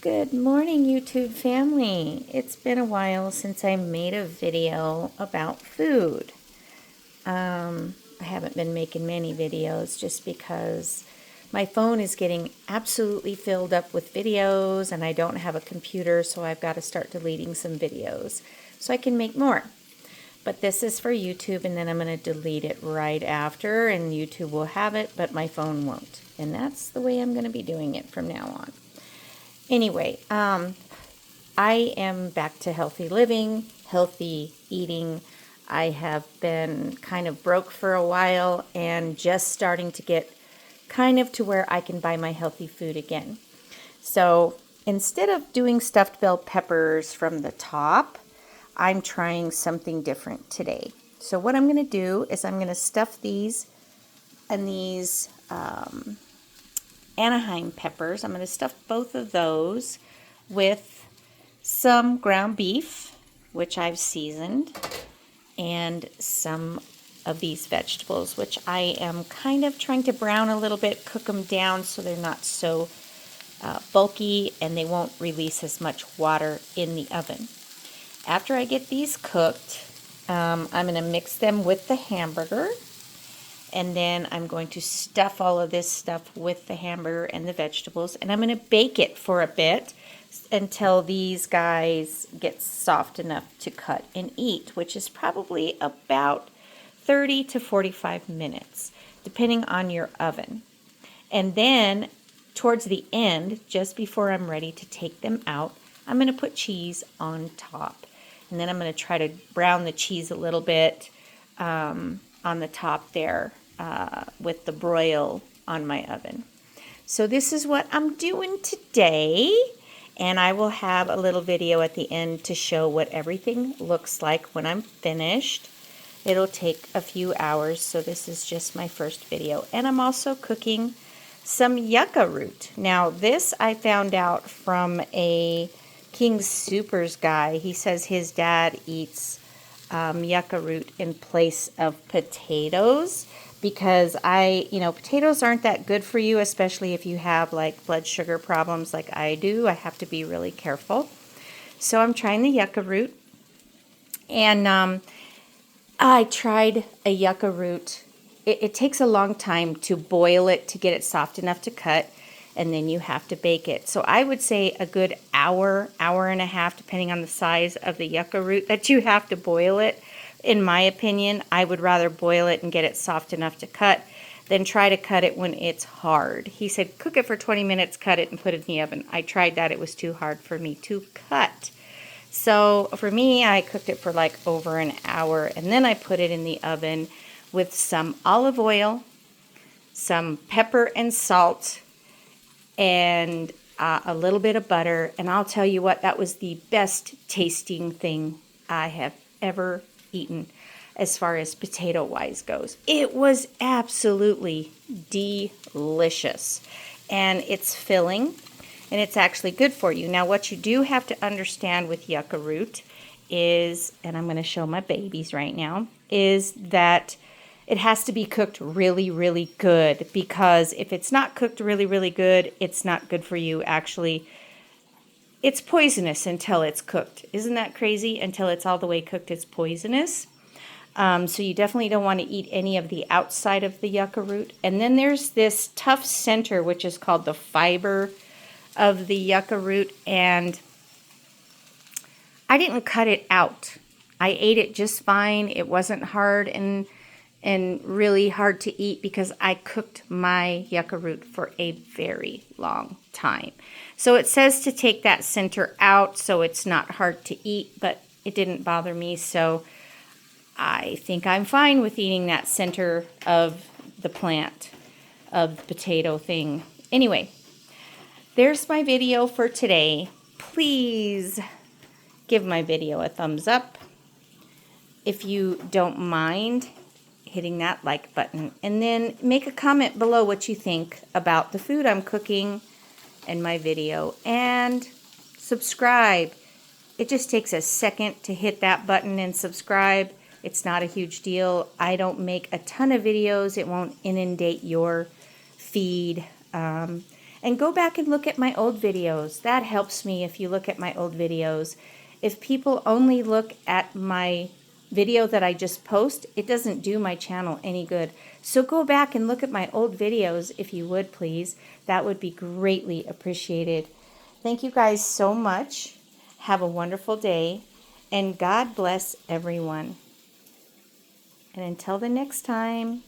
Good morning, YouTube family. It's been a while since I made a video about food. I haven't been making many videos just because my phone is getting absolutely filled up with videos and I don't have a computer, so I've got to start deleting some videos so I can make more. But this is for YouTube, and then I'm going to delete it right after, and YouTube will have it, but my phone won't. And that's the way I'm going to be doing it from now on. Anyway, I am back to healthy living, healthy eating. I have been kind of broke for a while and just starting to get kind of to where I can buy my healthy food again. So instead of doing stuffed bell peppers from the top, I'm trying something different today. So what I'm going to do is I'm going to stuff these and these Anaheim peppers. I'm going to stuff both of those with some ground beef, which I've seasoned, and some of these vegetables, which I am kind of trying to brown a little bit, cook them down so they're not so bulky and they won't release as much water in the oven. After I get these cooked, I'm going to mix them with the hamburger, and then I'm going to stuff all of this stuff with the hamburger and the vegetables, and I'm going to bake it for a bit until these guys get soft enough to cut and eat, which is probably about 30 to 45 minutes, depending on your oven. And then towards the end, just before I'm ready to take them out, I'm going to put cheese on top. And then I'm going to try to brown the cheese a little bit on the top there with the broil on my oven. So this is what I'm doing today. And I will have a little video at the end to show what everything looks like when I'm finished. It'll take a few hours, so this is just my first video. And I'm also cooking some yucca root. Now this I found out from a King Soopers guy. He says his dad eats yucca root in place of potatoes because potatoes aren't that good for you, especially if you have like blood sugar problems like I do. I have to be really careful. So I'm trying the yucca root, and I tried a yucca root. It takes a long time to boil it to get it soft enough to cut, and then you have to bake it. So I would say a good hour, hour and a half, depending on the size of the yucca root, that you have to boil it. In my opinion, I would rather boil it and get it soft enough to cut than try to cut it when it's hard. He said, cook it for 20 minutes, cut it, and put it in the oven. I tried that. It was too hard for me to cut. So for me, I cooked it for like over an hour, and then I put it in the oven with some olive oil, some pepper and salt, and a little bit of butter. And I'll tell you what, that was the best tasting thing I have ever eaten as far as potato wise goes. It was absolutely delicious, and it's filling, and it's actually good for you. Now what you do have to understand with yucca root is, and I'm going to show my babies right now, is that it has to be cooked really, really good, because if it's not cooked really, really good, it's not good for you. Actually, it's poisonous until it's cooked. Isn't that crazy? Until it's all the way cooked, it's poisonous. So you definitely don't want to eat any of the outside of the yucca root. And then there's this tough center, which is called the fiber of the yucca root, and I didn't cut it out. I ate it just fine. It wasn't hard and really hard to eat because I cooked my yucca root for a very long time. So it says to take that center out so it's not hard to eat, but it didn't bother me, so I think I'm fine with eating that center of the plant, of the potato thing. Anyway, there's my video for today. Please give my video a thumbs up if you don't mind hitting that like button, and then make a comment below what you think about the food I'm cooking and my video, and subscribe. It just takes a second to hit that button and subscribe. It's not a huge deal. I don't make a ton of videos. It won't inundate your feed. And And go back and look at my old videos. That helps me if you look at my old videos. If people only look at my video that I just post, it doesn't do my channel any good. So go back and look at my old videos if you would, please. That would be greatly appreciated. Thank you guys so much. Have a wonderful day, and God bless everyone. And until the next time.